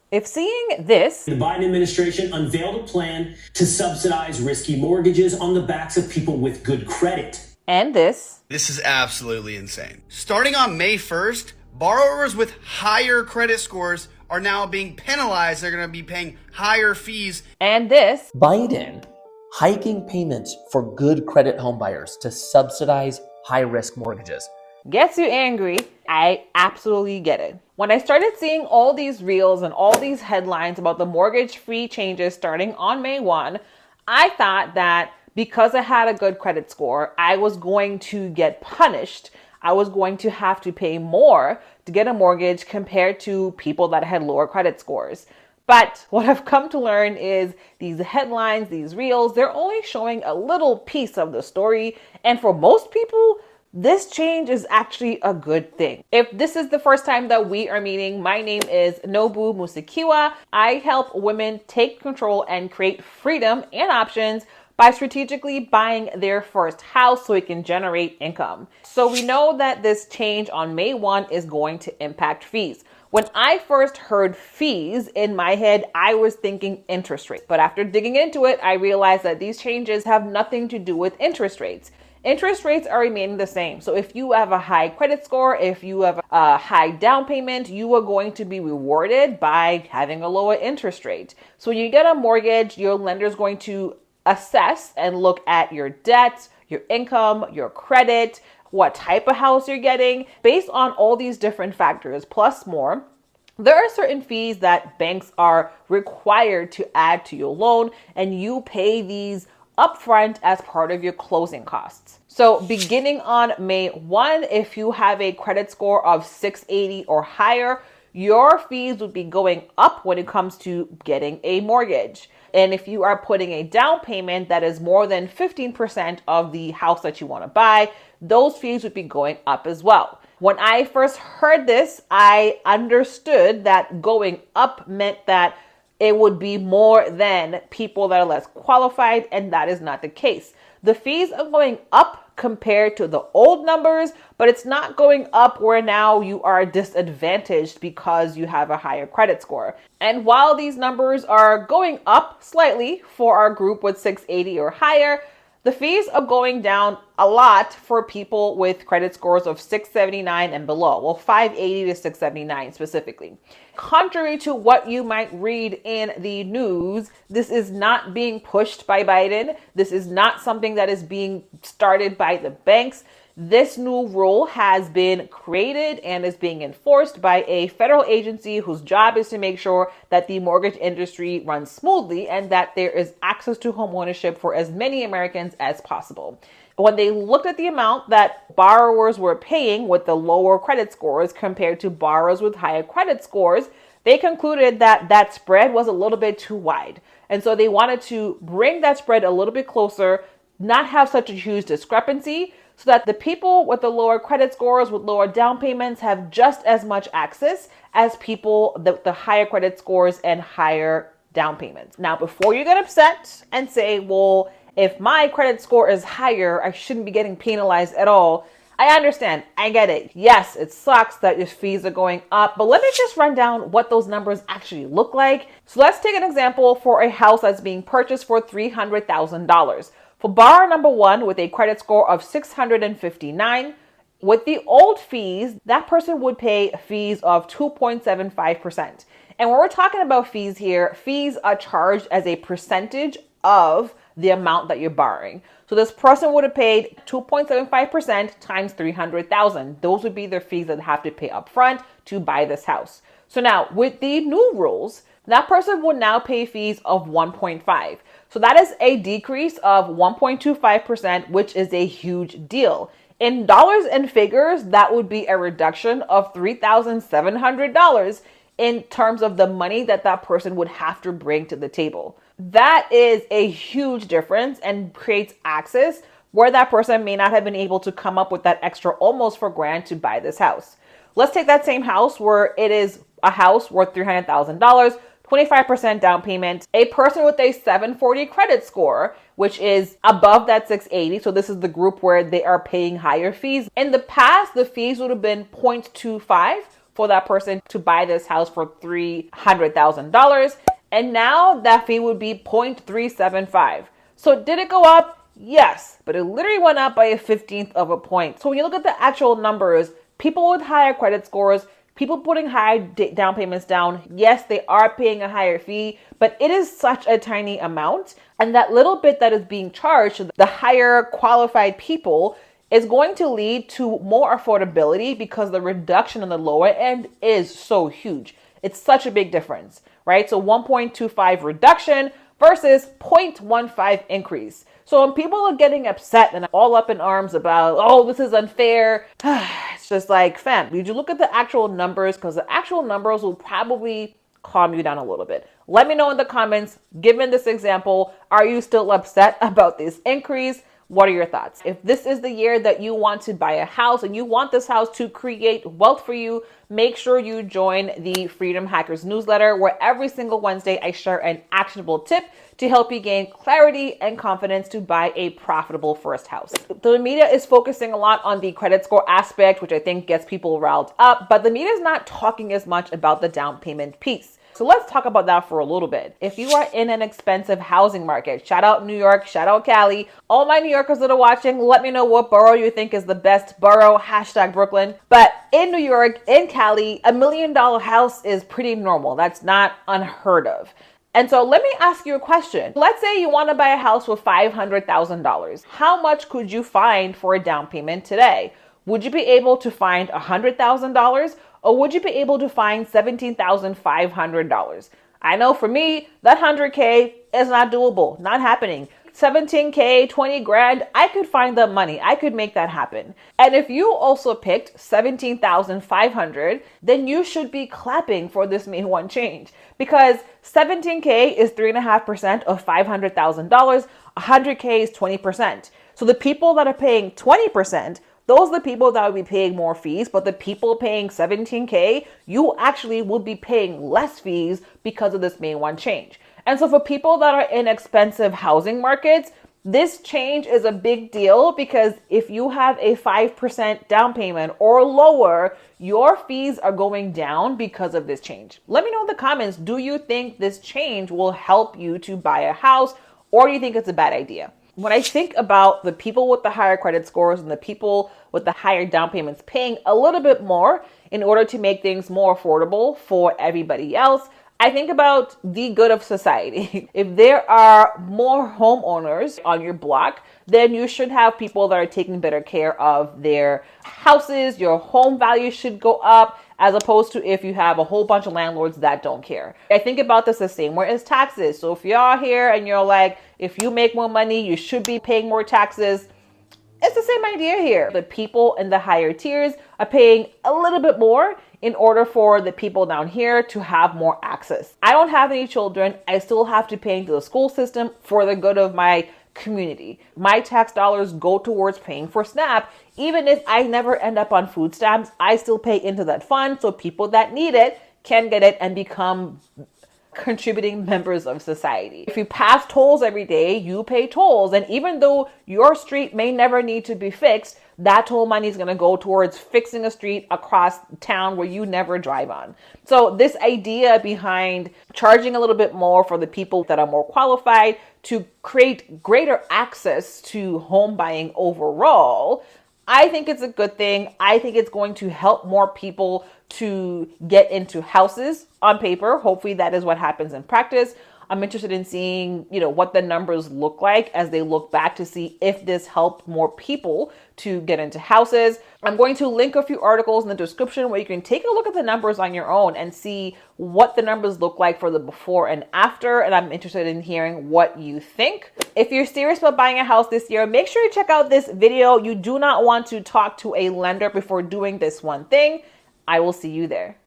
If seeing this, the Biden administration unveiled a plan to subsidize risky mortgages on the backs of people with good credit. And this is absolutely insane. Starting on May 1st, borrowers with higher credit scores are now being penalized. They're going to be paying higher fees. And this, Biden hiking payments for good credit homebuyers to subsidize high-risk mortgages. Gets you angry. I absolutely get it. When I started seeing all these reels and all these headlines about the mortgage-free changes starting on May 1, I thought that because I had a good credit score, I was going to get punished. I was going to have to pay more to get a mortgage compared to people that had lower credit scores. But what I've come to learn is these headlines, these reels, they're only showing a little piece of the story. And for most people, this change is actually a good thing. If this is the first time that we are meeting, my name is Nobu Musekiwa. I help women take control and create freedom and options by strategically buying their first house so it can generate income. So we know that this change on May 1 is going to impact fees. When I first heard fees, in my head, I was thinking interest rate. But after digging into it, I realized that these changes have nothing to do with interest rates. Interest rates are remaining the same. So if you have a high credit score, if you have a high down payment, you are going to be rewarded by having a lower interest rate. So when you get a mortgage, your lender is going to assess and look at your debt, your income, your credit, what type of house you're getting. Based on all these different factors, plus more, there are certain fees that banks are required to add to your loan, and you pay these upfront as part of your closing costs. So beginning on May 1, if you have a credit score of 680 or higher, your fees would be going up when it comes to getting a mortgage. And if you are putting a down payment that is more than 15% of the house that you want to buy, those fees would be going up as well. When I first heard this, I understood that going up meant that it would be more than people that are less qualified, and that is not the case. The fees are going up compared to the old numbers, but it's not going up where now you are disadvantaged because you have a higher credit score. And while these numbers are going up slightly for our group with 680 or higher, the fees are going down a lot for people with credit scores of 679 and below. Well, 580 to 679 specifically. Contrary to what you might read in the news, this is not being pushed by Biden. This is not something that is being started by the banks. This new rule has been created and is being enforced by a federal agency whose job is to make sure that the mortgage industry runs smoothly and that there is access to home ownership for as many Americans as possible. When they looked at the amount that borrowers were paying with the lower credit scores compared to borrowers with higher credit scores, they concluded that that spread was a little bit too wide. And so they wanted to bring that spread a little bit closer, not have such a huge discrepancy, so that the people with the lower credit scores with lower down payments have just as much access as people with the higher credit scores and higher down payments. Now, before you get upset and say, well, if my credit score is higher, I shouldn't be getting penalized at all. I understand. I get it. Yes, it sucks that your fees are going up, but let me just run down what those numbers actually look like. So let's take an example for a house that's being purchased for $300,000. For borrower number 1 with a credit score of 659, with the old fees, that person would pay fees of 2.75%. And when we're talking about fees here, fees are charged as a percentage of the amount that you're borrowing. So this person would have paid 2.75% times 300,000. Those would be their fees that they have to pay up front to buy this house. So now with the new rules, that person would now pay fees of 1.5. So that is a decrease of 1.25%, which is a huge deal. In dollars and figures, that would be a reduction of $3,700 in terms of the money that that person would have to bring to the table. That is a huge difference and creates access where that person may not have been able to come up with that extra almost $4,000 to buy this house. Let's take that same house where it is a house worth $300,000, 25% down payment, a person with a 740 credit score, which is above that 680. So this is the group where they are paying higher fees. In the past, the fees would have been 0.25 for that person to buy this house for $300,000. And now that fee would be 0.375. So did it go up? Yes, but it literally went up by a 15th of a point. So when you look at the actual numbers, people with higher credit scores, people putting higher down payments down, yes, they are paying a higher fee, but it is such a tiny amount. And that little bit that is being charged to the higher qualified people is going to lead to more affordability because the reduction on the lower end is so huge. It's such a big difference, right? So 1.25 reduction versus 0.15 increase. So when people are getting upset and all up in arms about, oh, this is unfair, it's just like, fam, did you look at the actual numbers? Because the actual numbers will probably calm you down a little bit. Let me know in the comments, given this example, are you still upset about this increase? What are your thoughts? If this is the year that you want to buy a house and you want this house to create wealth for you, make sure you join the Freedom Hackers newsletter, where every single Wednesday I share an actionable tip to help you gain clarity and confidence to buy a profitable first house. The media is focusing a lot on the credit score aspect, which I think gets people riled up, but the media is not talking as much about the down payment piece. So let's talk about that for a little bit. If you are in an expensive housing market, shout out New York, shout out Cali. All my New Yorkers that are watching, let me know what borough you think is the best borough, hashtag Brooklyn. But in New York, in Cali, $1 million house is pretty normal. That's not unheard of. And so let me ask you a question. Let's say you want to buy a house with $500,000. How much could you find for a down payment today? Would you be able to find $100,000? Or would you be able to find $17,500? I know for me, that $100K is not doable, not happening. $17K, 20 grand, I could find the money. I could make that happen. And if you also picked $17,500, then you should be clapping for this May 1 change, because $17K is 3.5% of $500,000. $100K is 20%. So the people that are paying 20%, those are the people that will be paying more fees, but the people paying $17K, you actually would be paying less fees because of this May 1 change. And so for people that are in expensive housing markets, this change is a big deal, because if you have a 5% down payment or lower, your fees are going down because of this change. Let me know in the comments, do you think this change will help you to buy a house, or do you think it's a bad idea? When I think about the people with the higher credit scores and the people with the higher down payments paying a little bit more in order to make things more affordable for everybody else, I think about the good of society. If there are more homeowners on your block, then you should have people that are taking better care of their houses. Your home value should go up, as opposed to if you have a whole bunch of landlords that don't care. I think about this the same way as taxes. So if you're here and you're like, if you make more money, you should be paying more taxes. It's the same idea here. The people in the higher tiers are paying a little bit more in order for the people down here to have more access. I don't have any children. I still have to pay into the school system for the good of my community. My tax dollars go towards paying for SNAP. Even if I never end up on food stamps, I still pay into that fund so people that need it can get it and become contributing members of society. If you pass tolls every day, you pay tolls. And even though your street may never need to be fixed, that toll money is going to go towards fixing a street across town where you never drive on. So this idea behind charging a little bit more for the people that are more qualified to create greater access to home buying overall, I think it's a good thing. I think it's going to help more people to get into houses on paper. Hopefully that is what happens in practice. I'm interested in seeing, what the numbers look like as they look back to see if this helped more people to get into houses. I'm going to link a few articles in the description where you can take a look at the numbers on your own and see what the numbers look like for the before and after. And I'm interested in hearing what you think. If you're serious about buying a house this year, make sure you check out this video. You do not want to talk to a lender before doing this one thing. I will see you there.